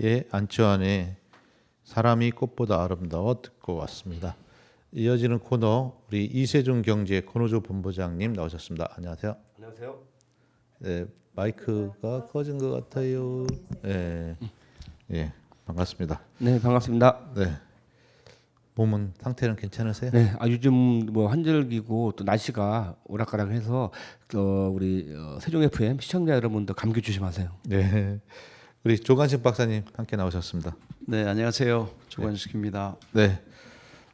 예, 안치환의 사람이 꽃보다 아름다워 듣고 왔습니다. 이어지는 코너 우리 이세준 경제 권호조 본부장님 나오셨습니다. 안녕하세요. 안녕하세요. 네, 마이크가 꺼진 것 같아요. 예, 예, 반갑습니다. 네, 반갑습니다. 네, 몸은 상태는 괜찮으세요? 네, 요즘 뭐 환절기고 또 날씨가 오락가락해서 우리 세종 FM 시청자 여러분들 감기 조심하세요. 네, 우리 조관식 박사님 함께 나오셨습니다. 네, 안녕하세요. 조관식입니다. 네,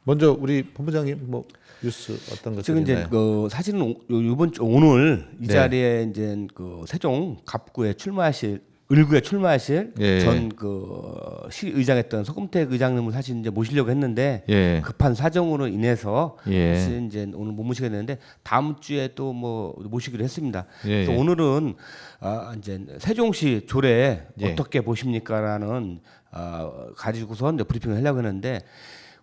먼저 우리 본부장님 뭐 뉴스 어떤 것 지금 이제 있나요? 그 사실은 이번 주 오늘 이 네. 자리에 이제 그 세종 갑구에 출마하실 을구에 출마하실 예. 전 그 시의장했던 서금택 의장님을 사실 이제 모시려고 했는데 예. 급한 사정으로 인해서 예. 사실 이제 오늘 못 모시게 되는데 다음 주에 또 뭐 모시기로 했습니다. 예. 그래서 오늘은 이제 세종시 조례 예. 어떻게 보십니까라는 가지고서 이제 브리핑을 하려고 했는데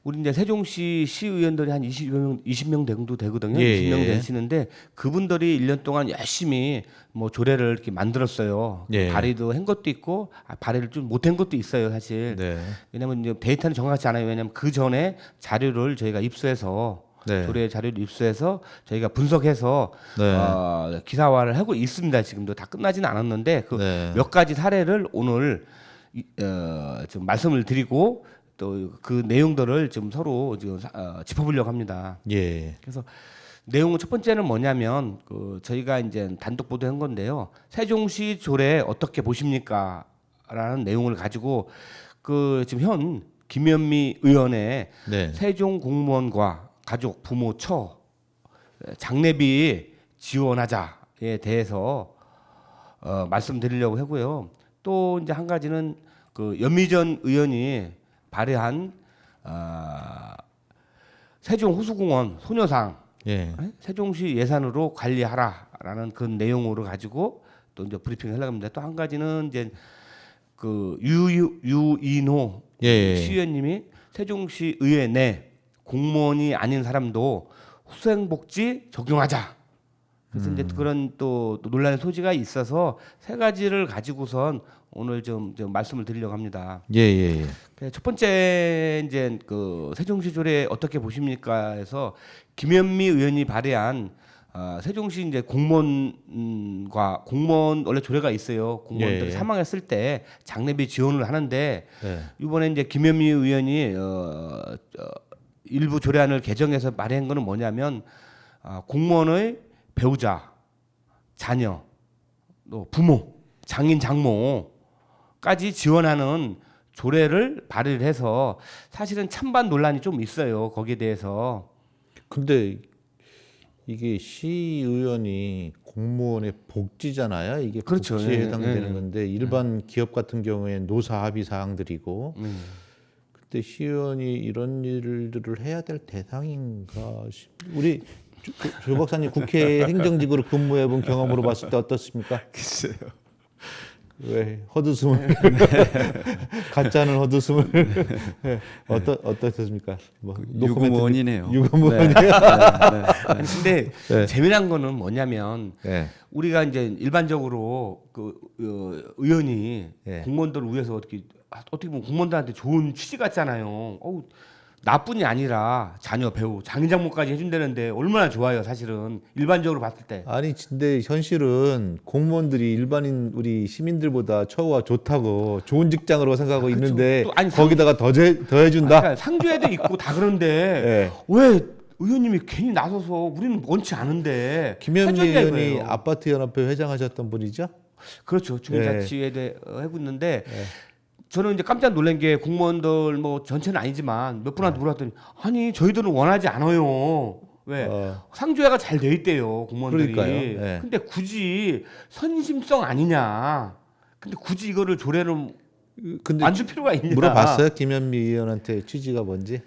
우리 이제 세종시 시의원들이 한 20명 정도 되거든요. 예, 20명 예. 되시는데 그분들이 1년 동안 열심히 뭐 조례를 이렇게 만들었어요. 예. 발의도 한 것도 있고 발의를 좀 못한 것도 있어요, 사실. 네, 왜냐하면 이제 데이터는 정확하지 않아요. 왜냐하면 그 전에 자료를 저희가 입수해서 네. 조례 자료를 입수해서 저희가 분석해서 네. 기사화를 하고 있습니다. 지금도 다 끝나지는 않았는데 그 네. 몇 가지 사례를 오늘 좀 말씀을 드리고 또 그 내용들을 좀 서로 지금 짚어보려고 합니다. 예, 그래서 내용은 첫 번째는 뭐냐면 그 저희가 이제 단독 보도한 건데요. 세종시 조례 어떻게 보십니까?라는 내용을 가지고 그 지금 현 김현미 의원의 네, 세종 공무원과 가족, 부모, 처 장례비 지원하자에 대해서 말씀드리려고 하고요. 또 이제 한 가지는 그 연미전 의원이 발의한 세종 호수공원 소녀상 예, 세종시 예산으로 관리하라라는 그 내용으로 가지고 또 이제 브리핑을 하려고 합니다. 또 한 가지는 이제 그 유인호 예. 시의원님이 세종시 의회 내 공무원이 아닌 사람도 후생복지 적용하자. 그래서 이제 그런 또 논란의 소지가 있어서 세 가지를 가지고선 오늘 좀 말씀을 드리려고 합니다. 예, 예, 예. 첫 번째 이제 그 세종시 조례 어떻게 보십니까?에서 김현미 의원이 발의한 세종시 이제 공무원과 공무원 원래 조례가 있어요. 공무원들이 예. 사망했을 때 장례비 지원을 하는데 네. 이번에 이제 김현미 의원이 일부 조례안을 개정해서 발의한 거는 뭐냐면 공무원의 배우자, 자녀, 또 부모, 장인, 장모까지 지원하는 조례를 발의를 해서 사실은 찬반 논란이 좀 있어요. 거기에 대해서. 근데 이게 시의원이 공무원의 복지잖아요. 이게 그렇죠. 복지에 예, 해당되는 예. 건데 일반 기업 같은 경우에는 노사 합의 사항들이고 그때 시의원이 이런 일들을 해야 될 대상인가 우리 조 박사님 국회 행정직으로 근무해 본 경험으로 봤을 때 어떻습니까? 글쎄요. 왜 헛웃음을 가짜는 헛웃음을 어떻습니까? 뭐 유구무원이네요. 유구무원이요. 아니, 근데 네. 재미난 거는 뭐냐면 네. 우리가 이제 일반적으로 그 의원이 예. 공무원들을 위해서 어떻게 보면 공무원들한테 좋은 취지 같잖아요. 나뿐이 아니라 자녀, 배우, 장인장모까지 해준다는데 얼마나 좋아요, 사실은 일반적으로 봤을 때. 아니 근데 현실은 공무원들이 일반인 우리 시민들보다 처우가 좋다고 좋은 직장으로 생각하고 그렇죠. 있는데 또 아니, 거기다가 더해준다. 그러니까 상주에도 있고 다 그런데 예. 왜 의원님이 괜히 나서서 우리는 원치 않은데 김현미 해줬냐 의원이 이거예요. 아파트 연합회 회장하셨던 분이죠? 그렇죠. 주민자치에 하고 있는데 저는 이제 깜짝 놀란 게 공무원들 뭐 전체는 아니지만 몇 분한테 물어봤더니 아니 저희들은 원하지 않아요. 왜 상조회가 잘 돼 있대요 공무원들이. 그러니까요. 네. 근데 굳이 선심성 아니냐. 근데 굳이 이거를 조례를 근데 안 줄 필요가 있냐. 물어봤어요 김현미 의원한테 취지가 뭔지?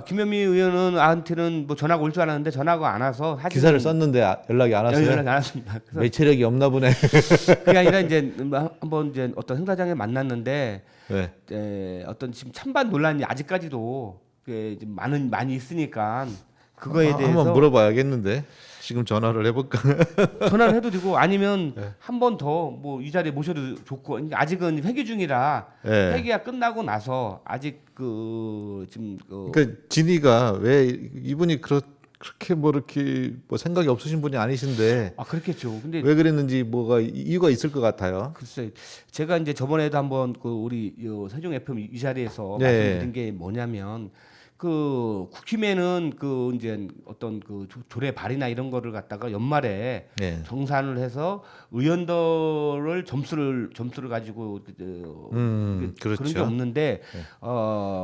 김현미 의원은 나한테는 뭐 전화가 올 줄 알았는데 전화가 안 와서 사실은 기사를 썼는데 연락이 안 왔어요. 연락이 안 왔습니다. 그래서 매체력이 없나 보네. 그게 아니라 이제 한번 이제 어떤 행사장에 만났는데 네. 어떤 지금 찬반 논란이 아직까지도 많이 있으니까 그거에 대해서 한번 물어봐야겠는데 지금 전화를 해볼까? 전화를 해도 되고 아니면 네. 한 번 더 뭐 이 자리에 모셔도 좋고 아직은 회기 중이라 네. 회기가 끝나고 나서 아직 그 지금 그러니까 진이가 왜 이분이 그렇게 뭐 이렇게 뭐 생각이 없으신 분이 아니신데 그렇겠죠. 근데 왜 그랬는지 뭐가 이유가 있을 것 같아요. 글쎄 제가 이제 저번에도 한번 그 우리 세종 FM 이 자리에서 네. 말씀드린 게 뭐냐면 그 국힘에는 그 이제 어떤 그 조례 발의나 이런 거를 갖다가 연말에 네. 정산을 해서 의원들을 점수를 가지고 그런 그렇죠. 게 없는데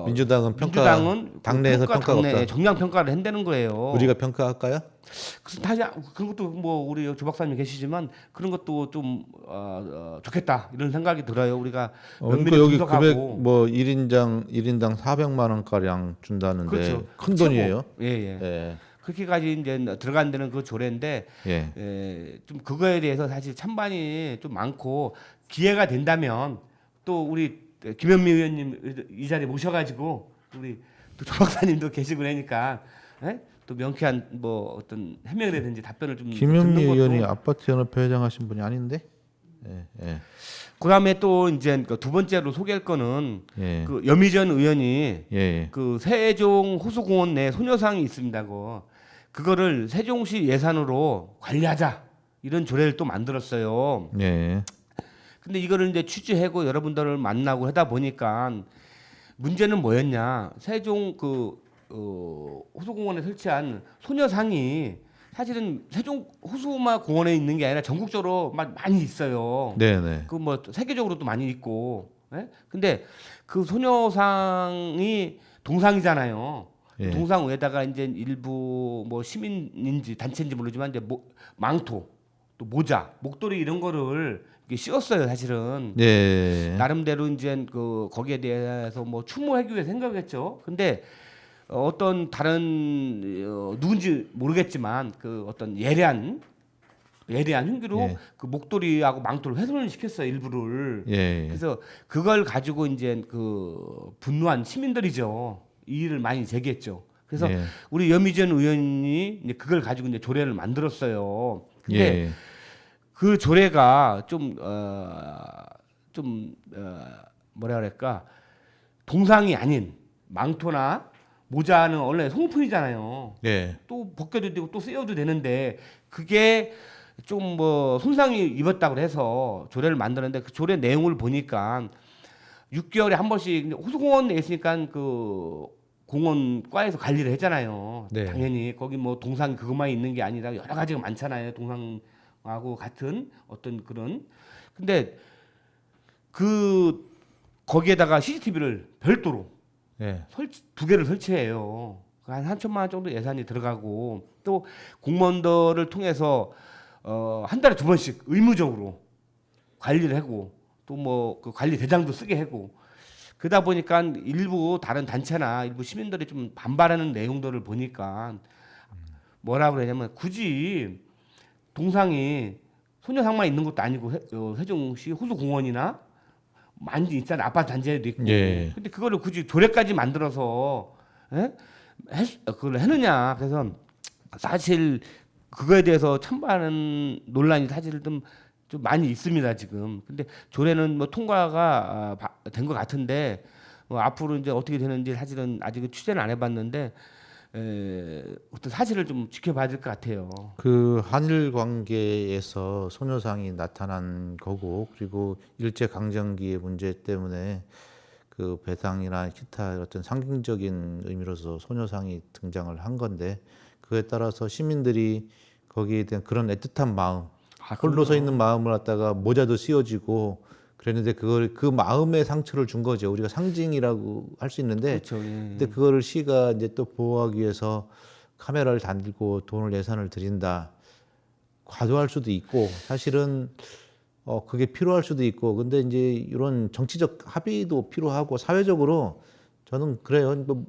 민주당은 민주당은 당내에서 당내 평가가 정량 평가를 한다는 거예요. 우리가 평가할까요? 그래서 다시 그런 것도 뭐 우리 조 박사님 계시지만 그런 것도 좀 좋겠다 이런 생각이 들어요. 우리가 그러니까 면밀히 여기 분석하고 금액 뭐 1인당 400만 원 가량 준다는데 그렇죠. 큰 돈이에요. 예예. 예. 그렇게까지 이제 들어간 데는 그 조례인데 예. 좀 그거에 대해서 사실 찬반이 좀 많고 기회가 된다면 또 우리 김현미 의원님 이 자리에 모셔가지고 우리 또 조 박사님도 계시고 그러니까 예? 또 명쾌한 뭐 어떤 해명이라든지 답변을 좀 김현미 듣는 것도 의원이 아파트 연합회 회장하신 분이 아닌데. 예. 그다음에 또 이제 두 번째로 소개할 거는 예. 그 여미전 의원이 예. 그 세종 호수공원 내 소녀상이 있습니다고 그거를 세종시 예산으로 관리하자 이런 조례를 또 만들었어요. 예. 근데 이거를 이제 취재하고 여러분들을 만나고 하다 보니까 문제는 뭐였냐? 세종 호수공원에 설치한 소녀상이 사실은 세종 호수마 공원에 있는 게 아니라 전국적으로 많이 있어요. 네네. 그 뭐 세계적으로도 많이 있고. 예? 근데 그 소녀상이 동상이잖아요. 예. 동상 위에다가 이제 일부 뭐 시민인지 단체인지 모르지만 이제 망토, 또 모자, 목도리 이런 거를 이게 씌웠어요, 사실은. 예. 나름대로 이제 그 거기에 대해서 뭐 추모하기 위해 생각했죠. 근데 어떤 다른 누군지 모르겠지만 그 어떤 예리한 흉기로 예. 그 목도리하고 망토를 훼손을 시켰어요, 일부를. 예. 그래서 그걸 가지고 이제 그 분노한 시민들이죠. 이의를 많이 제기했죠. 그래서 예. 우리 여미전 의원이 이제 그걸 가지고 이제 조례를 만들었어요. 근데 예. 그 조례가 뭐라 그럴까 동상이 아닌 망토나 모자는 원래 소모품이잖아요. 예. 또 벗겨도 되고 또 쓰여도 되는데 그게 좀 뭐 손상이 입었다고 해서 조례를 만드는데 그 조례 내용을 보니까 6개월에 한 번씩 호수공원에 있으니까 그 공원과에서 관리를 했잖아요. 네. 당연히 거기 뭐 동상 그것만 있는 게 아니라 여러 가지가 많잖아요. 동상하고 같은 어떤 그런. 근데 그 거기에다가 CCTV를 별도로 예. 두 개를 설치해요. 한 3천만 원 정도 예산이 들어가고 또 공무원들을 통해서 한 달에 2번씩 의무적으로 관리를 하고 또 뭐 그 관리 대장도 쓰게 하고 그러다 보니까 일부 다른 단체나 일부 시민들이 좀 반발하는 내용들을 보니까 뭐라 그러냐면 굳이 동상이 소녀상만 있는 것도 아니고 세종시 호수공원이나 많이 있잖아. 아파트 단지에도 있고. 예. 근데 그거를 굳이 조례까지 만들어서 그걸 해느냐. 그래서 사실 그거에 대해서 찬반은 논란이 사실 좀 많이 있습니다 지금. 근데 조례는 뭐 통과가 된 것 같은데 앞으로 이제 어떻게 되는지 사실은 아직은 취재는 안 해봤는데 어떤 사실을 좀 지켜봐야 될 것 같아요. 그 한일 관계에서 소녀상이 나타난 거고 그리고 일제 강점기의 문제 때문에 그 배상이나 기타 어떤 상징적인 의미로서 소녀상이 등장을 한 건데 그에 따라서 시민들이 거기에 대한 그런 애틋한 마음, 홀로 서 있는 마음을 갖다가 모자도 씌워지고 그랬는데 그걸 그 마음의 상처를 준 거죠. 우리가 상징이라고 할 수 있는데 그렇죠. 예. 근데 그거를 시가 이제 또 보호하기 위해서 카메라를 달고 돈을 예산을 들인다. 과도할 수도 있고 사실은 그게 필요할 수도 있고 근데 이제 이런 정치적 합의도 필요하고 사회적으로 저는 그래요. 뭐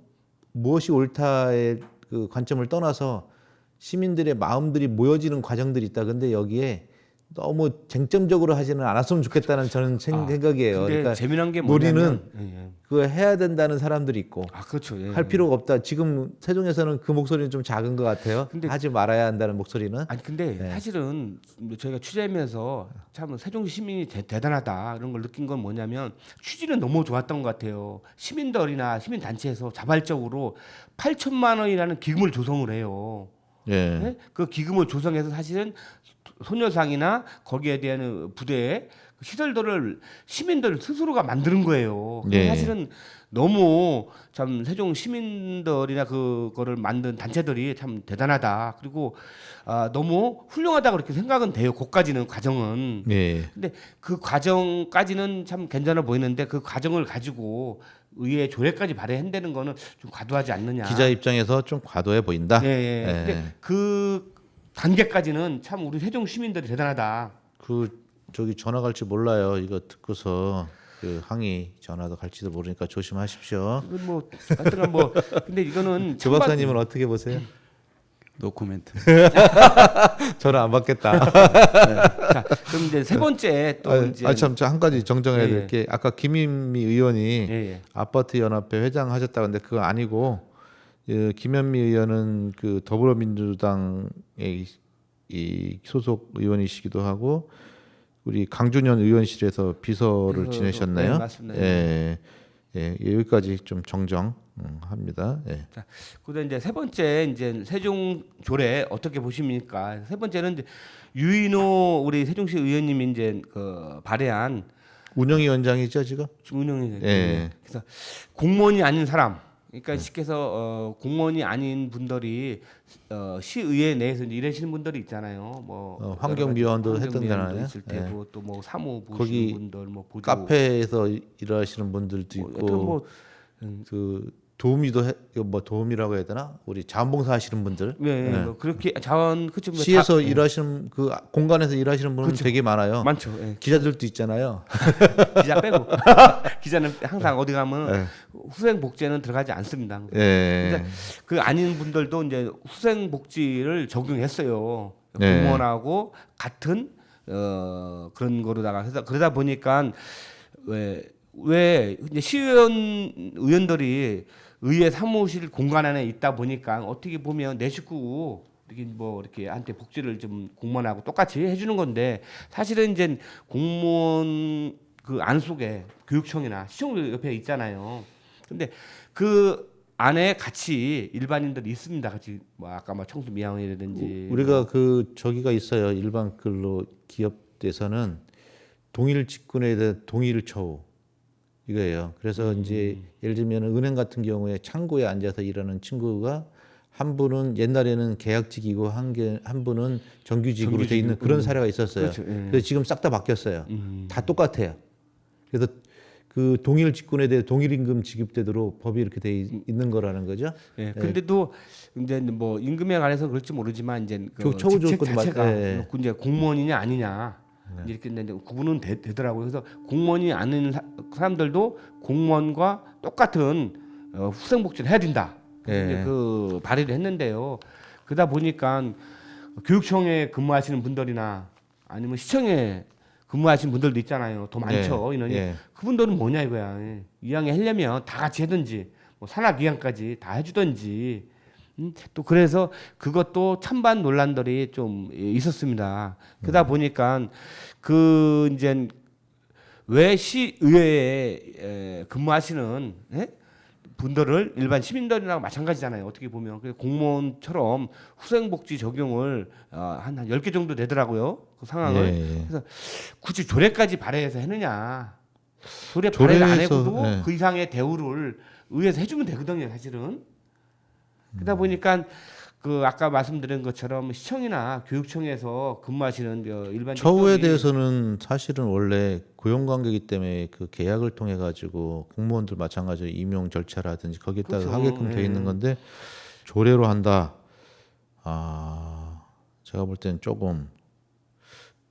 무엇이 옳다의 그 관점을 떠나서 시민들의 마음들이 모여지는 과정들이 있다. 근데 여기에 너무 쟁점적으로 하지는 않았으면 좋겠다는 저는 생각이에요. 근데 그러니까 재미난 게 우리는 뭐냐면 그거 해야 된다는 사람들이 있고 그렇죠. 예. 할 필요가 없다. 지금 세종에서는 그 목소리는 좀 작은 것 같아요. 근데 하지 말아야 한다는 목소리는. 아니 근데 네. 사실은 저희가 취재하면서 참 세종 시민이 대단하다 이런 걸 느낀 건 뭐냐면 취지는 너무 좋았던 것 같아요. 시민들이나 시민 단체에서 자발적으로 8천만 원이라는 기금을 조성을 해요. 예. 네? 그 기금을 조성해서 사실은 소녀상이나 거기에 대한 부대의 시설들을 시민들 스스로가 만드는 거예요. 예. 사실은 너무 참 세종 시민들이나 그거를 만든 단체들이 참 대단하다. 그리고 너무 훌륭하다 그렇게 생각은 돼요. 그까지는 과정은. 예. 근데 그 과정까지는 참 괜찮아 보이는데 그 과정을 가지고 의회 조례까지 발의한다는 거는 좀 과도하지 않느냐. 기자 입장에서 좀 과도해 보인다. 예, 예. 예. 근데 그 단계까지는 참 우리 세종 시민들이 대단하다. 그 저기 전화 갈지 몰라요. 이거 듣고서 그 항의 전화도 갈지도 모르니까 조심하십시오. 이건 뭐 하여튼간 뭐 근데 이거는 조 박사님은 어떻게 보세요? 노 코멘트. 전화 안 받겠다. 자, 그럼 이제 세 번째 또 이제 참 한 가지 정정해야 예, 될 게 아까 김인미 의원이 예, 예. 아파트 연합회 회장 하셨다 근데 그거 아니고 김현미 의원은 그 더불어민주당의 이 소속 의원이시기도 하고 우리 강준현 의원실에서 비서를 비서로, 지내셨나요? 네, 맞습니다. 예, 여기까지 좀 정정합니다. 예. 자, 그다음 이제 세 번째 이제 세종 조례 어떻게 보십니까? 세 번째는 이제 유인호 우리 세종시 의원님이 이제 그 발의한 운영위원장이죠 지금? 운영이 예. 그래서 공무원이 아닌 사람 그러니까 쉽게 해서 공무원이 아닌 분들이 시의회 내에서 이제 일하시는 분들이 있잖아요. 뭐 환경위원도 여러 가지 했던 환경위원도 데잖아요. 있을 테고 또 뭐 사무 거기 보시는 분들 뭐 보조 카페에서 일하시는 분들도 뭐 있고 여튼 뭐 그 도우미라고 해야 되나? 우리 자원봉사 하시는 분들 네, 뭐 그렇게 자원 그쵸 뭐 시에서 일하시는 그 공간에서 일하시는 분은 그쵸. 되게 많아요. 많죠. 예. 기자들도 있잖아요. 기자 빼고 기자는 항상 어디 가면 네. 후생 복지에는 들어가지 않습니다. 예. 근데 그 아닌 분들도 이제 후생 복지를 적용했어요. 네. 공무원하고 같은 그런 거로다가 해서 그러다 보니까 왜 이제 시의원 의원들이 의회 사무실 공간 안에 있다 보니까 어떻게 보면 내 식구 이렇게 뭐 이렇게 한테 복지를 좀 공무원하고 똑같이 해주는 건데 사실은 이제 공무원 그 안 속에 교육청이나 시청 옆에 있잖아요. 근데 그 안에 같이 일반인들이 있습니다. 같이 뭐 아까 뭐 청소 미화원이라든지 우리가 그 저기가 있어요. 일반 근로 기업에서는 동일 직군에 대한 동일 처우 이거예요. 그래서 이제 예를 들면 은행 같은 경우에 창구에 앉아서 일하는 친구가 한 분은 옛날에는 계약직이고 한 분은 정규직으로 돼 있는 그런 사례가 있었어요. 그렇죠. 예. 그래서 지금 싹 다 바뀌었어요. 다 똑같아요. 그래서 그 동일 직군에 대해 동일 임금 지급되도록 법이 이렇게 돼 있는 거라는 거죠. 예. 근데도 이제 뭐 임금에 관해서 그럴지 모르지만 이제 그 처우 직책 조건도 자체가 예. 이제 공무원이냐 아니냐 이렇게 이제 구분은 되더라고요. 그래서 공무원이 아닌 사람들도 공무원과 똑같은 후생복지를 해야 된다. 예. 이제 그 발의를 했는데요. 그러다 보니까 교육청에 근무하시는 분들이나 아니면 시청에 근무하시는 분들도 있잖아요. 더 많죠 인원이. 예. 그분들은 뭐냐 이거야. 2학년 하려면 다 같이 하든지 뭐 산학 2학년까지 다 해주든지. 또 그래서 그것도 찬반 논란들이 좀 있었습니다. 그러다 보니까 그 이제 왜 시의회에 근무하시는 분들을 일반 시민들이랑 마찬가지잖아요. 어떻게 보면 그래서 공무원처럼 후생복지 적용을 한 10개 정도 되더라고요. 그 상황을. 예. 그래서 굳이 조례까지 발의해서 했느냐. 조례 발의를 안 조례에서, 해도 예. 그 이상의 대우를 의회에서 해주면 되거든요. 사실은. 그러다 보니까 그 아까 말씀드린 것처럼 시청이나 교육청에서 근무하시는 일반 처우에 직종이 대해서는 사실은 원래 고용관계이기 때문에 그 계약을 통해 가지고 공무원들 마찬가지로 임용 절차라든지 거기에다가 그렇죠. 하게끔 돼 예. 있는 건데 조례로 한다. 제가 볼 때는 조금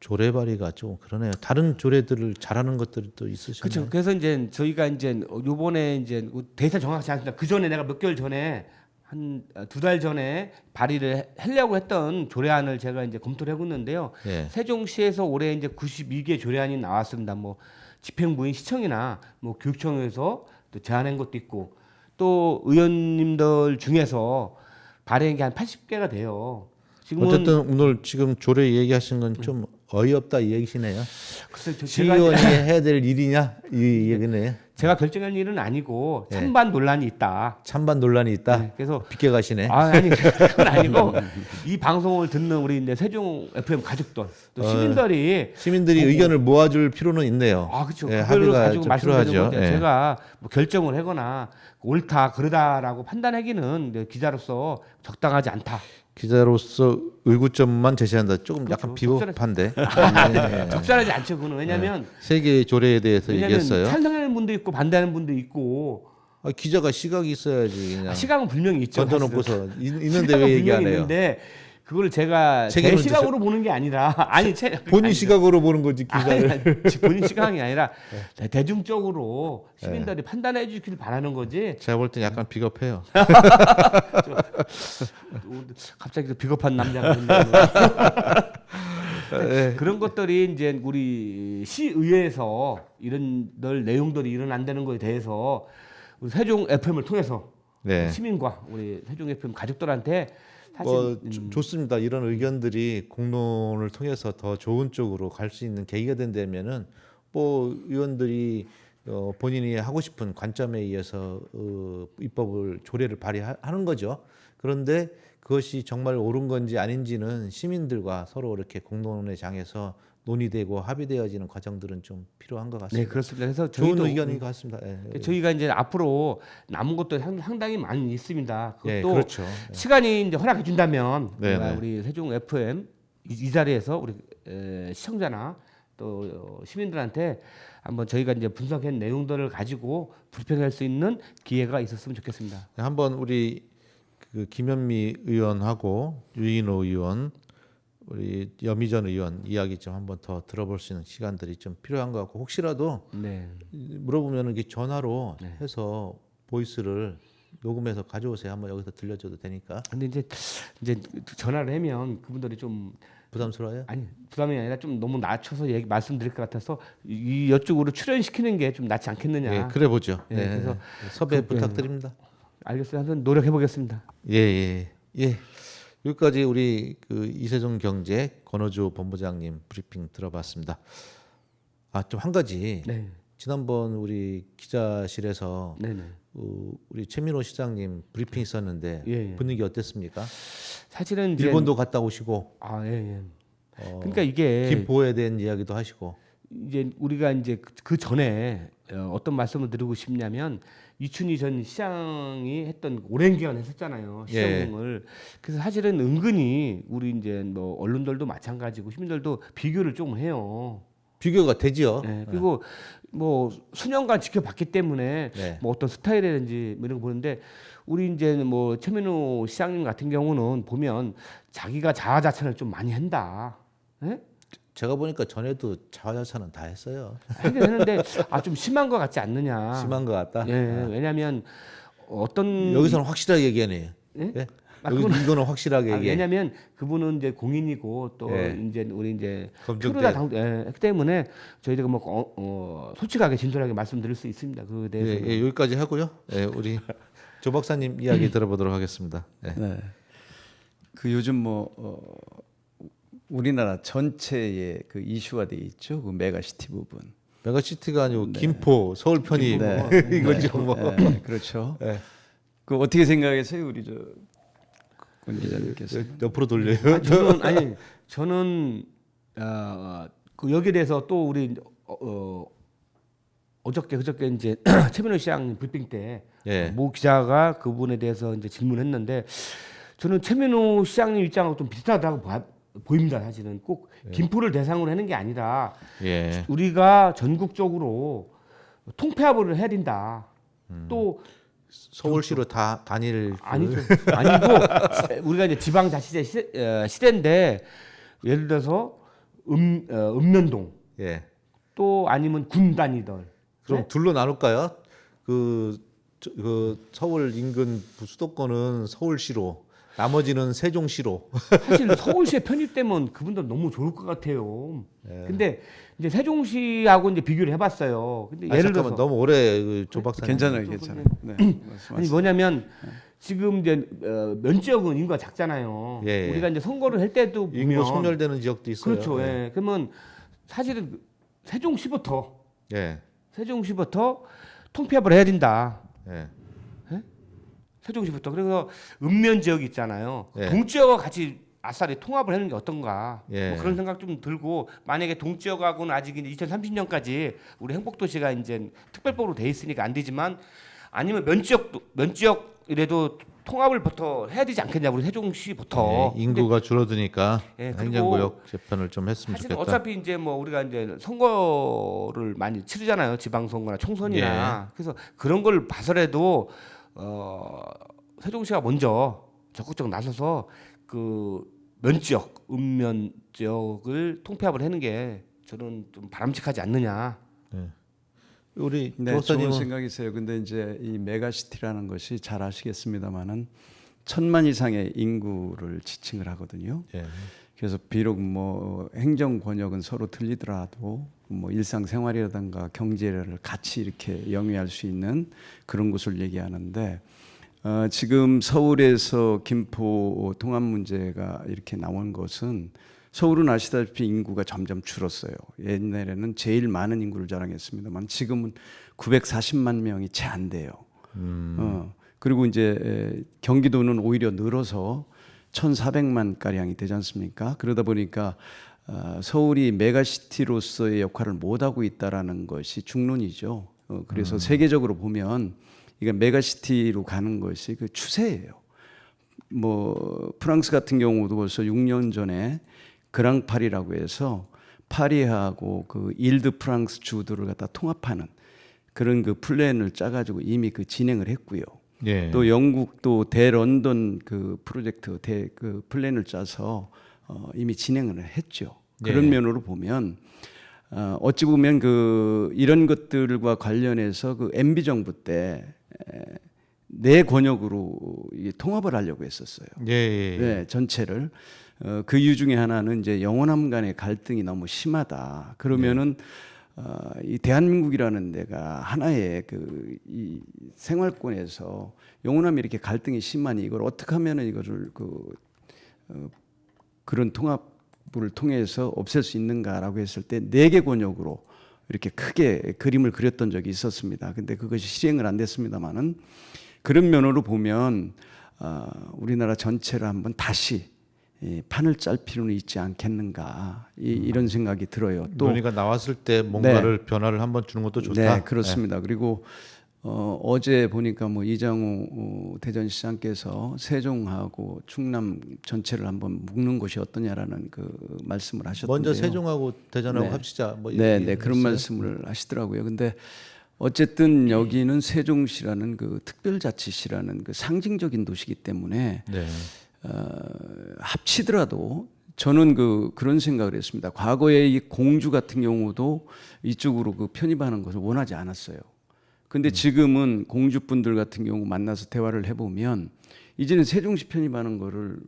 조례 발의가 좀 그러네요. 다른 조례들을 잘하는 것들도 있으셨나요? 그렇죠. 그래서 이제 저희가 이제 요번에 이제 대사 정확치 않습니다. 그 전에 내가 몇 개월 전에 한 2달 전에 발의를 하려고 했던 조례안을 제가 이제 검토를 하고 있는데요. 예. 세종시에서 올해 이제 92개 조례안이 나왔습니다. 뭐 집행부인 시청이나 뭐 교육청에서 또 제안한 것도 있고 또 의원님들 중에서 발의한 게 한 80개가 돼요. 지금은 어쨌든 오늘 지금 조례 얘기하신 건 좀 어이없다 이 얘기시네요. 글쎄 제가 시의원이 해야 될 일이냐 이 얘기네. 제가 결정할 일은 아니고 예. 찬반 논란이 있다. 찬반 논란이 있다. 네, 그래서 빗게 가시네. 아니 그건 아니고 이 방송을 듣는 우리 이제 세종 FM 가족들 또 시민들이 시민들이 의견을 모아줄 필요는 있네요. 그렇죠. 예, 그걸 합의가 가지고 좀 말씀드리는 필요하죠. 건데 예. 제가 뭐 결정을 하거나 옳다 그러다라고 판단하기는 이제 기자로서 적당하지 않다. 기자로서 의구점만 제시한다. 조금 그렇죠. 약간 비겁한데. 적절하지 않죠. 그거는 왜냐하면 세 개의 조례에 대해서 얘기했어요. 찬성하는 분도 있고 반대하는 분도 있고 기자가 시각이 있어야지 그냥 시각은 분명히 있죠. 던져놓고서 있는데 시각은 왜 얘기 안 분명히 해요? 있는데 그걸 제가 제 책임을 시각으로 보는 게 아니라 아니 본인 아니죠. 시각으로 보는 거지 기자를. 아니, 본인 시각이 아니라 대중적으로 시민들이 판단해 주길 바라는 거지. 제가 볼 땐 약간 비겁해요. 갑자기 또 비겁한 남자가 됐네요. 그런 것들이 이제 우리 시의회에서 이런 늘 내용들이 일어난다는 거에 대해서 우리 세종 FM을 통해서 네. 시민과 우리 세종 FM 가족들한테 사실 뭐 좋습니다. 이런 의견들이 공론을 통해서 더 좋은 쪽으로 갈 수 있는 계기가 된다면은 뭐 의원들이 본인이 하고 싶은 관점에 의해서 입법을 조례를 발의하는 거죠. 그런데 그것이 정말 옳은 건지 아닌지는 시민들과 서로 이렇게 공론의 장에서 논의되고 합의되어지는 과정들은 좀 필요한 것 네 같습니다. 그렇습니다. 그래서 좋은 저희도 의견인 것 같습니다. 예. 저희가 이제 앞으로 남은 것도 상당히 많이 있습니다. 그것도 예, 그렇죠. 시간이 이제 허락해 준다면 네, 네. 우리 세종 FM 이 자리에서 우리 시청자나 또 시민들한테 한번 저희가 이제 분석한 내용들을 가지고 불평할 수 있는 기회가 있었으면 좋겠습니다. 한번 우리 그 김현미 의원하고 유인호 의원, 우리 여미전 의원 이야기 좀 한번 더 들어볼 수 있는 시간들이 좀 필요한 것 같고 혹시라도 네. 물어보면 이렇게 전화로 네. 해서 보이스를 녹음해서 가져오세요. 한번 여기서 들려줘도 되니까. 근데 이제 전화를 하면 그분들이 좀 부담스러워요? 아니 부담이 아니라 좀 너무 낮춰서 말씀드릴 것 같아서 이쪽으로 출연시키는 게 좀 낫지 않겠느냐. 예, 그래 보죠. 예, 그래서 섭외 그, 부탁드립니다. 알겠어요. 한번 노력해 보겠습니다. 예. 여기까지 우리 그 이세종 경제 권호주 본부장님 브리핑 들어봤습니다. 좀 한 가지. 네. 지난번 우리 기자실에서 네네. 우리 최민호 시장님 브리핑 있었는데 예. 분위기 어땠습니까? 사실은 이제 일본도 갔다 오시고 예. 그러니까 이게 김포에 대한 이야기도 하시고 이제 우리가 이제 그 전에 어떤 말씀을 드리고 싶냐면 이춘희 전 시장이 했던 오랜 기간 했었잖아요 시장을. 그래서 사실은 은근히 우리 이제 뭐 언론들도 마찬가지고 시민들도 비교를 좀 해요. 비교가 되지요. 네, 그리고 뭐 수년간 지켜봤기 때문에 네. 뭐 어떤 스타일이라든지 뭐 이런 거 보는데 우리 이제 뭐 최민호 시장님 같은 경우는 보면 자기가 자화자찬을 좀 많이 한다. 예? 제가 보니까 전에도 자화자찬은 다 했어요. 하긴 했는데 좀 심한 것 같지 않느냐. 심한 것 같다. 예, 왜냐하면 어떤 여기서는 확실하게 얘기하네요. 예? 예? 이거는 확실하게 얘기해. 왜냐하면 그분은 이제 공인이고 또 예. 이제 우리 이제 검증된. 표를 다 했기 때문에 저희가 뭐 솔직하게 진솔하게 말씀드릴 수 있습니다. 그 대해서. 예, 여기까지 하고요. 우리 조 박사님 이야기 들어보도록 하겠습니다. 예. 네. 그 요즘 뭐 우리나라 전체에 그 이슈가 돼 있죠. 그 메가시티 부분. 메가시티가 아니고 김포, 서울 편입 네. 이거죠. 뭐. 네, 그렇죠. 네. 그 어떻게 생각하세요, 우리 권 기자님께서? 옆으로 돌려요. 저는 그 여기에 대해서 또 우리 어저께 그저께 이제 최민호 시장 브리핑 때 예. 모 기자가 그분에 대해서 이제 질문했는데 저는 최민호 시장님 입장하고 좀 비슷하다고 보입니다. 사실은 꼭 김포를 대상으로 하는 게 아니라 예. 우리가 전국적으로 통폐합을 해야 된다. 또 서울시로 다 단일 아니죠. 아니고 우리가 이제 지방자치제 시대인데 예를 들어서 읍면동 예. 또 아니면 군 단위들. 그럼 네? 둘로 나눌까요? 그 그 서울 인근 수도권은 서울시로, 나머지는 세종시로. 사실 서울시에 편입되면 그분들 너무 좋을 것 같아요. 근데 이제 세종시하고 이제 비교를 해봤어요. 근데 아, 예를 잠깐만 들어서 너무 오래 조 박사님. 괜찮아요, 괜찮아요. 네, 아니 말씀하세요. 뭐냐면 지금 이제 면적은 인구가 작잖아요. 예, 예. 우리가 이제 선거를 할 때도 보면 인구 소멸되는 지역도 있어요. 그렇죠. 예. 그러면 사실은 세종시부터 예. 통폐합을 해야 된다. 예. 세종시부터. 그래서 읍면 지역이 있잖아요. 예. 동지역과 같이 아싸리 통합을 하는 게 어떤가. 예. 뭐 그런 생각 좀 들고 만약에 동지역하고는 아직 이제 2030년까지 우리 행복도시가 이제 특별법으로 돼 있으니까 안 되지만 아니면 면지역이라도 통합을부터 해야 되지 않겠냐 우리 세종시부터. 예, 인구가 줄어드니까 예, 그리고 행정구역 재편을 좀 했으면 사실 좋겠다. 어차피 이제 뭐 우리가 이제 선거를 많이 치르잖아요. 지방선거나 총선이나. 예. 그래서 그런 걸 봐서라도 세종시가 먼저 적극적으로 나서서 그 면지역, 읍면 지역을 통폐합을 하는 게 저는 좀 바람직하지 않느냐. 우리 조 네, 좋은 박사님은 생각이세요. 근데 이제 이 메가시티라는 것이 잘 아시겠습니다만은 1,000만 이상의 인구를 지칭을 하거든요. 예. 그래서 비록 뭐 행정 권역은 서로 틀리더라도 뭐 일상생활이라든가 경제를 같이 이렇게 영위할 수 있는 그런 곳을 얘기하는데 지금 서울에서 김포 통합 문제가 이렇게 나온 것은 서울은 아시다시피 인구가 점점 줄었어요. 옛날에는 제일 많은 인구를 자랑했습니다만 지금은 940만 명이 채 안 돼요. 그리고 이제 경기도는 오히려 늘어서 1,400만 가량이 되지 않습니까? 그러다 보니까 서울이 메가시티로서의 역할을 못 하고 있다라는 것이 중론이죠. 그래서 세계적으로 보면 이게 메가시티로 가는 것이 그 추세예요. 뭐 프랑스 같은 경우도 벌써 6년 전에 그랑파리라고 해서 파리하고 그 일드 프랑스 주들을 갖다 통합하는 그런 그 플랜을 짜가지고 이미 그 진행을 했고요. 예. 또 영국도 대런던 그 프로젝트 그 플랜을 짜서 이미 진행을 했죠. 그런 예. 면으로 보면 어찌 보면 그 이런 것들과 관련해서 그 MB 정부 때 내 권역으로 이게 통합을 하려고 했었어요. 예. 예. 네, 전체를 그 이유 중에 하나는 이제 영혼함 간의 갈등이 너무 심하다. 그러면은 이 대한민국이라는 데가 하나의 그 이 생활권에서 영혼함이 이렇게 갈등이 심하니 이걸 어떻게 하면은 이거를 그런 통합을 통해서 없앨 수 있는가라고 했을 때 4개 권역으로 이렇게 크게 그림을 그렸던 적이 있었습니다. 근데 그것이 실행을 안 됐습니다만은 그런 면으로 보면 우리나라 전체를 한번 다시 판을 짤 필요는 있지 않겠는가 이런 생각이 들어요. 또 논의가 나왔을 때 뭔가를 변화를 한번 주는 것도 좋다. 네, 그렇습니다. 그리고 어제 보니까 뭐 이장우 대전시장께서 세종하고 충남 전체를 한번 묶는 것이 어떠냐라는 그 말씀을 하셨던데요. 먼저 세종하고 대전하고 네. 합시다. 뭐 네, 이렇게 네 그런 했어요? 말씀을 하시더라고요. 근데 어쨌든 여기는 세종시라는 그 특별자치시라는 그 상징적인 도시이기 때문에 네. 합치더라도 저는 그런 생각을 했습니다. 과거에 이 공주 같은 경우도 이쪽으로 그 편입하는 것을 원하지 않았어요. 근데 지금은 공주분들 같은 경우 만나서 대화를 해보면 이제는 세종시 편입하는 거를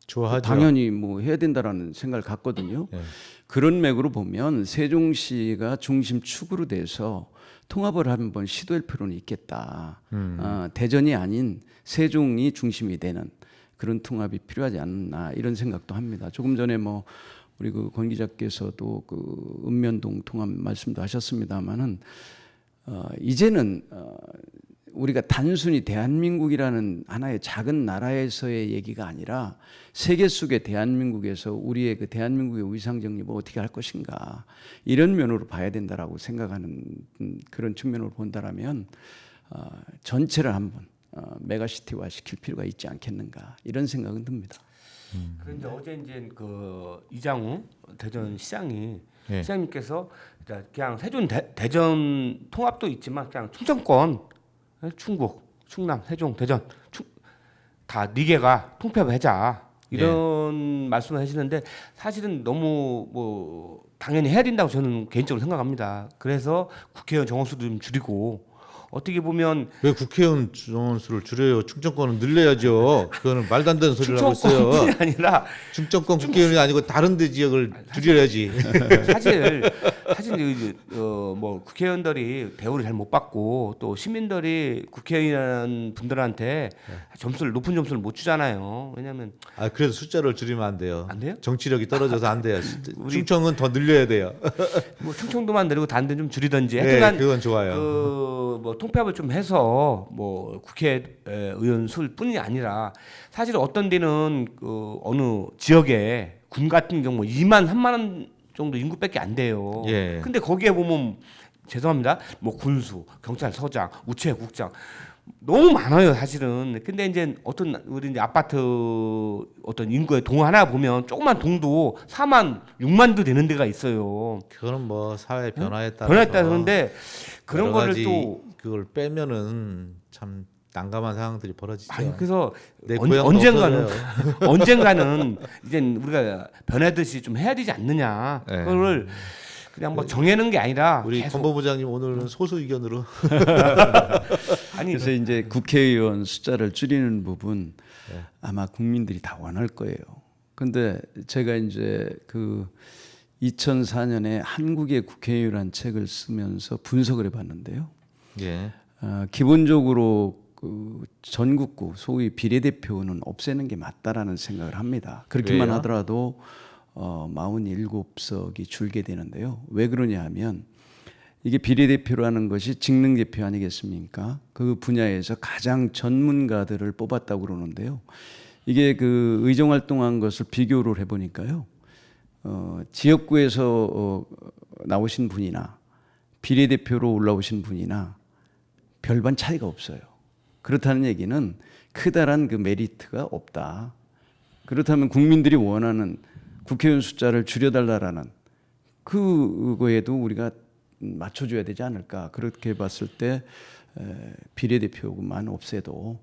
좋아하죠. 당연히 뭐 해야 된다라는 생각을 갖거든요. 네. 그런 맥으로 보면 세종시가 중심 축으로 돼서 통합을 한번 시도할 필요는 있겠다. 대전이 아닌 세종이 중심이 되는 그런 통합이 필요하지 않나 이런 생각도 합니다. 조금 전에 뭐 우리 그 권 기자께서도 그 읍면동 통합 말씀도 하셨습니다만은 이제는 우리가 단순히 대한민국이라는 하나의 작은 나라에서의 얘기가 아니라 세계 속의 대한민국에서 우리의 그 대한민국의 위상 정립을 어떻게 할 것인가 이런 면으로 봐야 된다라고 생각하는 그런 측면으로 본다라면 전체를 한번 메가시티화 시킬 필요가 있지 않겠는가 이런 생각은 듭니다. 그런데 어제 이제 그 이장우 대전시장이 네. 시장님께서 그냥 세종 대전 통합도 있지만 그냥 충청권 충북, 충남, 세종, 대전 다 4개가 통폐합을 하자 이런 말씀을 하시는데 사실은 너무 뭐 당연히 해야 된다고 저는 개인적으로 생각합니다. 그래서 국회의원 정원수도 좀 줄이고 어떻게 보면 왜 국회의원 수를 줄여요? 충청권은 늘려야죠. 그거는 말도 안 되는 소리를 하고 있어요. 충청권뿐이 아니라 충청권 국회의원이 아니고 다른 데 지역을 줄여야지. 사실 뭐 국회의원들이 대우를 잘 못 받고 또 시민들이 국회의원 분들한테 높은 점수를 못 주잖아요. 왜냐하면 아 그래서 숫자를 줄이면 안 돼요. 안 돼요? 정치력이 떨어져서 안 돼요. 충청은 더 늘려야 돼요. 뭐 충청도만 내리고 다른 데는 좀 줄이든지 네, 하여튼간 그건 좋아요. 뭐 통폐합을 좀 해서 뭐 국회의원 수뿐이 아니라 사실 어떤 데는 어느 지역에 군 같은 경우 2만 3만 원 정도 인구밖에 안 돼요. 예. 근데 거기에 보면 죄송합니다. 뭐 군수, 경찰서장, 우체국장 너무 많아요, 사실은. 근데 이제 어떤 우리 이제 아파트 어떤 인구의 동 하나 보면 조그만 동도 4만, 6만도 되는 데가 있어요. 그거는 뭐 사회 변화에 따라서 변화에 따르는데 그런 여러 거를 가지 또 그걸 빼면은 참 난감한 상황들이 벌어지죠. 아니 그래서 내 고향도 언젠가는 없어져요. 언젠가는 이제 우리가 변하듯이 좀 해야 되지 않느냐. 네. 그거를 그냥 뭐 정해는 게 아니라 우리 계속 권보부장님 오늘은 소수 의견으로 아니 그래서 이제 국회의원 숫자를 줄이는 부분 네. 아마 국민들이 다 원할 거예요. 근데 제가 이제 그 2004년에 한국의 국회의원이라는 책을 쓰면서 분석을 해봤는데요. 예. 기본적으로 그 전국구 소위 비례대표는 없애는 게 맞다라는 생각을 합니다. 그렇게만 왜요? 하더라도 47석이 줄게 되는데요. 왜 그러냐 하면 이게 비례대표라는 것이 직능대표 아니겠습니까? 그 분야에서 가장 전문가들을 뽑았다고 그러는데요. 이게 그 의정활동한 것을 비교를 해보니까요. 지역구에서 나오신 분이나 비례대표로 올라오신 분이나 별반 차이가 없어요. 그렇다는 얘기는 크다란 그 메리트가 없다. 그렇다면 국민들이 원하는 국회의원 숫자를 줄여달라라는 그거에도 우리가 맞춰줘야 되지 않을까. 그렇게 봤을 때 비례대표만 없애도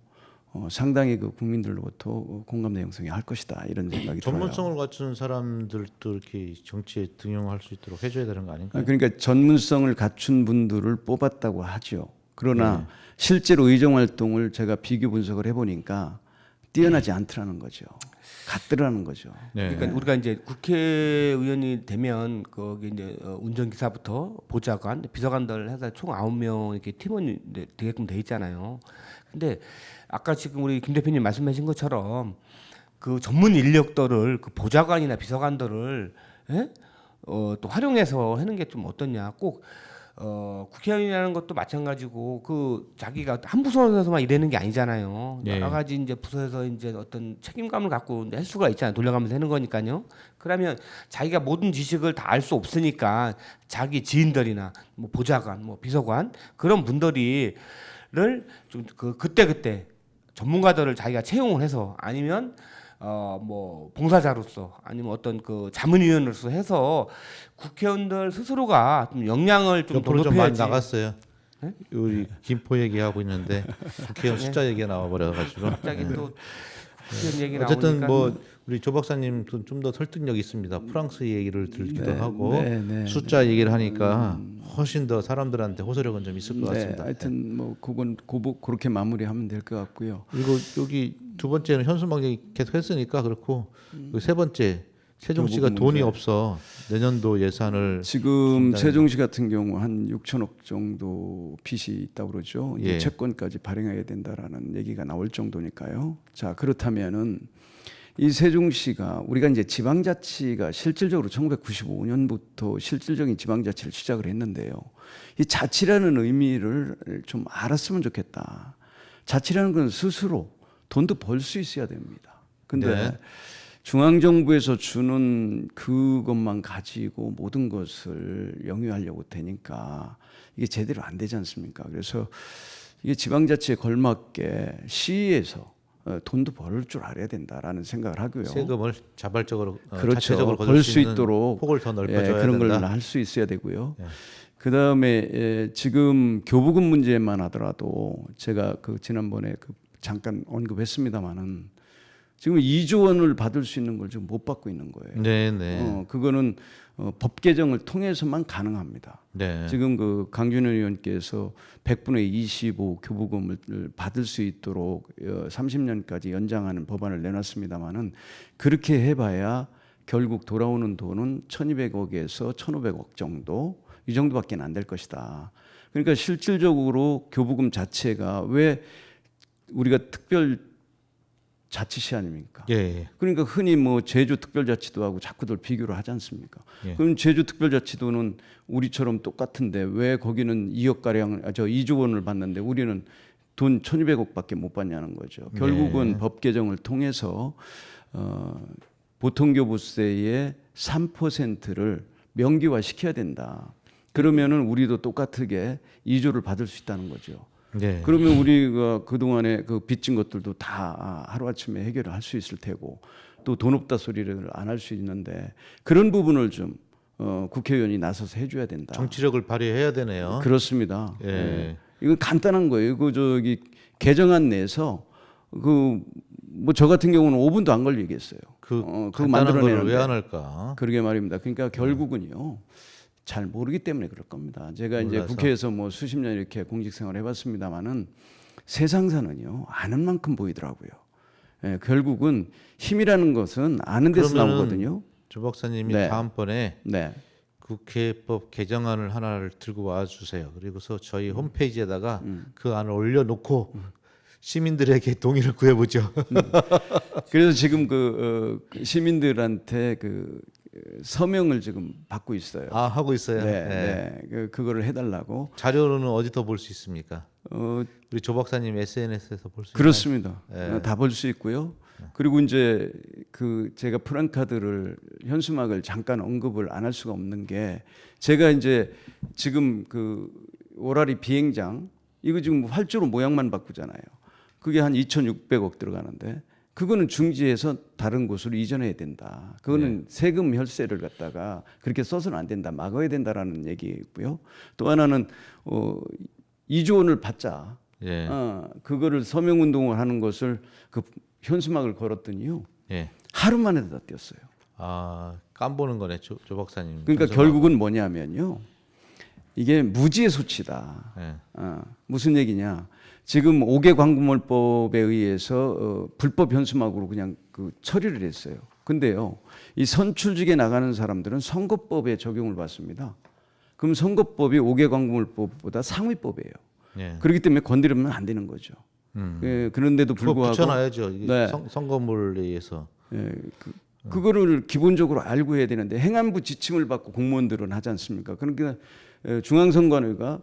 상당히 그 국민들로부터 공감대 형성이 할 것이다. 이런 생각이 들어요. 전문성을 갖춘 사람들도 이렇게 정치에 등용할 수 있도록 해줘야 되는 거 아닌가요? 그러니까 전문성을 갖춘 분들을 뽑았다고 하죠. 그러나 실제로 의정활동을 제가 비교 분석을 해보니까 뛰어나지 않더라는 거죠. 같더라는 거죠. 네. 그러니까 우리가 이제 국회의원이 되면 거기 이제 운전기사부터 보좌관, 비서관들 해서 총 9명 이렇게 팀원이 되게끔 돼 있잖아요. 근데 아까 지금 우리 김 대표님 말씀하신 것처럼 그 전문 인력들을 그 보좌관이나 비서관들을 또 활용해서 하는 게 좀 어떻냐. 꼭 국회의원이라는 것도 마찬가지고 그 자기가 한 부서에서만 일하는 게 아니잖아요. 예. 여러 가지 이제 부서에서 이제 어떤 책임감을 갖고 이제 할 수가 있잖아요. 돌려가면서 하는 거니까요. 그러면 자기가 모든 지식을 다 알 수 없으니까 자기 지인들이나 뭐 보좌관, 뭐 비서관 그런 분들이를 좀 그때 전문가들을 자기가 채용을 해서 아니면 뭐 봉사자로서 아니면 어떤 그 자문위원으로서 해서 국회의원들 스스로가 좀 역량을 좀 더 옆으로 좀 많이 높여야지. 나갔어요. 우리 김포 얘기하고 있는데 국회의원 숫자 얘기가 나와버려가지고. 갑자기 또 국회의원 얘기 어쨌든 나오니까 뭐 우리 조 박사님 좀 더 설득력 있습니다. 프랑스 얘기를 들기도 하고 네. 숫자 얘기를 하니까 훨씬 더 사람들한테 호소력은 좀 있을 것 같습니다. 하여튼 뭐 그건 그렇게 마무리하면 될 것 같고요. 그리고 여기 두 번째는 현수막이 계속 했으니까 그렇고 그 세 번째 세종시가 교부금 돈이 문제. 없어 내년도 예산을 지금 세종시 같은 경우 한 6천억 정도 빚이 있다고 그러죠. 이제 예. 채권까지 발행해야 된다라는 얘기가 나올 정도니까요. 자, 그렇다면은 이 세종시가 우리가 이제 지방자치가 실질적으로 1995년부터 실질적인 지방자치를 시작을 했는데요. 이 자치라는 의미를 좀 알았으면 좋겠다. 자치라는 건 스스로 돈도 벌 수 있어야 됩니다. 근데 네. 중앙정부에서 주는 그것만 가지고 모든 것을 영위하려고 되니까 이게 제대로 안 되지 않습니까? 그래서 이게 지방자치에 걸맞게 시에서 돈도 벌 줄 알아야 된다라는 생각을 하고요. 세금을 자발적으로 그렇죠. 자체적으로 벌 수 있는 있도록 폭을 더 넓혀줘야 그런 된다. 걸 할 수 있어야 되고요. 예. 그다음에 지금 교부금 문제만 하더라도 제가 그 지난번에 그 잠깐 언급했습니다마는 지금 2조 원을 받을 수 있는 걸 지금 못 받고 있는 거예요. 네, 네. 그거는 법 개정을 통해서만 가능합니다. 네. 지금 그 강준현 의원께서 100분의 25 교부금을 받을 수 있도록 30년까지 연장하는 법안을 내놨습니다만은 그렇게 해봐야 결국 돌아오는 돈은 1,200억에서 1,500억 정도 이 정도밖에 안 될 것이다. 그러니까 실질적으로 교부금 자체가 왜 우리가 특별 자치시 아닙니까? 예, 예. 그러니까 흔히 뭐 제주 특별자치도하고 자꾸들 비교를 하지 않습니까? 예. 그럼 제주 특별자치도는 우리처럼 똑같은데 왜 거기는 2억 가량 2조 원을 받는데 우리는 돈 1,200억밖에 못 받냐는 거죠. 결국은 법 개정을 통해서 보통교부세의 3%를 명기화 시켜야 된다. 그러면은 우리도 똑같게 2조를 받을 수 있다는 거죠. 네. 그러면 우리가 그동안에 그 빚진 것들도 다 하루아침에 해결을 할 수 있을 테고 또 돈 없다 소리를 안 할 수 있는데 그런 부분을 좀 국회의원이 나서서 해줘야 된다. 정치력을 발휘해야 되네요. 그렇습니다. 예. 예. 이건 간단한 거예요. 그 저기 개정안 내에서 그 뭐 저 같은 경우는 5분도 안 걸리겠어요. 그거 그거 간단한 걸 만들어내는데. 왜 안 할까? 그러게 말입니다. 그러니까 결국은요. 잘 모르기 때문에 그럴 겁니다. 제가 이제 몰라서. 국회에서 뭐 수십 년 이렇게 공직 생활을 해봤습니다만은 세상사는요 아는 만큼 보이더라고요. 예, 결국은 힘이라는 것은 아는 데서 그러면은 나오거든요. 조 박사님이 네. 다음번에 네, 국회법 개정안을 하나를 들고 와 주세요. 그리고서 저희 홈페이지에다가 그 안을 올려놓고 시민들에게 동의를 구해보죠. 그래서 지금 그 시민들한테 그 서명을 지금 받고 있어요. 아, 하고 있어요. 네, 네. 네. 그거를 해달라고. 자료는 어디서 볼 수 있습니까? 어, 우리 조 박사님 SNS에서 볼 수 있나요? 그렇습니다. 네. 다 볼 수 있고요. 그리고 이제 그 제가 프랑카드를 현수막을 잠깐 언급을 안 할 수가 없는 게 제가 이제 지금 그 오라리 비행장 이거 지금 활주로 모양만 바꾸잖아요. 그게 한 2,600억 들어가는데 그거는 중지해서 다른 곳으로 이전해야 된다. 그거는 세금 혈세를 갖다가 그렇게 써서는 안 된다. 막아야 된다라는 얘기고요. 또 하나는 2조 원을 받자. 예. 그거를 서명 운동을 하는 것을 그 현수막을 걸었더니요. 예. 하루 만에 다 띄었어요. 아, 깜보는 거네, 조 박사님. 그러니까 전서방. 결국은 뭐냐면요. 이게 무지의 소치다. 예. 무슨 얘기냐? 지금 5개 광고물법에 의해서 불법 현수막으로 그냥 그 처리를 했어요. 근데요, 이 선출직에 나가는 사람들은 선거법에 적용을 받습니다. 그럼 선거법이 5개 광고물법보다 상위법이에요. 예. 그렇기 때문에 건드리면 안 되는 거죠. 예, 그런데도 그거 불구하고 붙여놔야죠. 이게 네. 선거물에 의해서. 예, 그거를 기본적으로 알고 해야 되는데 행안부 지침을 받고 공무원들은 하지 않습니까? 그러니까 중앙선관위가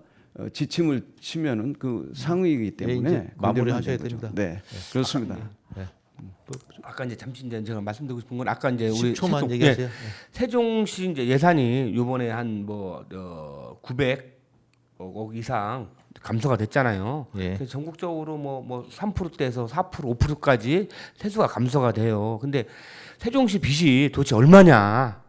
지침을 치면은 그 상위이기 때문에 이제 마무리하셔야 건드리면 안 되는 거죠. 됩니다. 네, 그렇습니다. 예. 아까 이제 잠시 이제 제가 말씀드리고 싶은 건 아까 이제 우리 10초만 얘기하세요. 세종시 이제 예산이 이번에 한 뭐 900억 이상 감소가 됐잖아요. 예. 그래서 전국적으로 뭐 3%대에서 4% 5%까지 세수가 감소가 돼요. 근데 세종시 빚이 도대체 얼마냐?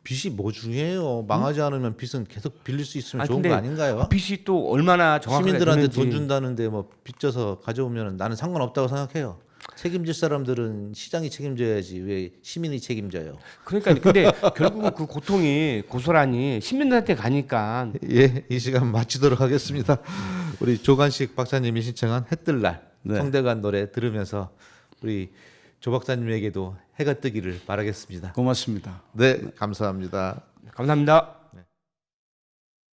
빚이 뭐 중요해요? 망하지 않으면 빚은 계속 빌릴 수 있으면 아니, 좋은 근데 거 아닌가요? 빚이 또 얼마나 정확하게 시민들한테 되는지. 돈 준다는데 뭐 빚져서 가져오면 나는 상관없다고 생각해요. 책임질 사람들은 시장이 책임져야지 왜 시민이 책임져요? 그러니까 근데 결국은 그 고통이 고스란히 시민들한테 가니까 예, 이 시간 마치도록 하겠습니다. 우리 조관식 박사님이 신청한 해뜰날 네. 성대관 노래 들으면서 우리 조 박사님에게도 해가 뜨기를 바라겠습니다. 고맙습니다. 네, 감사합니다. 감사합니다.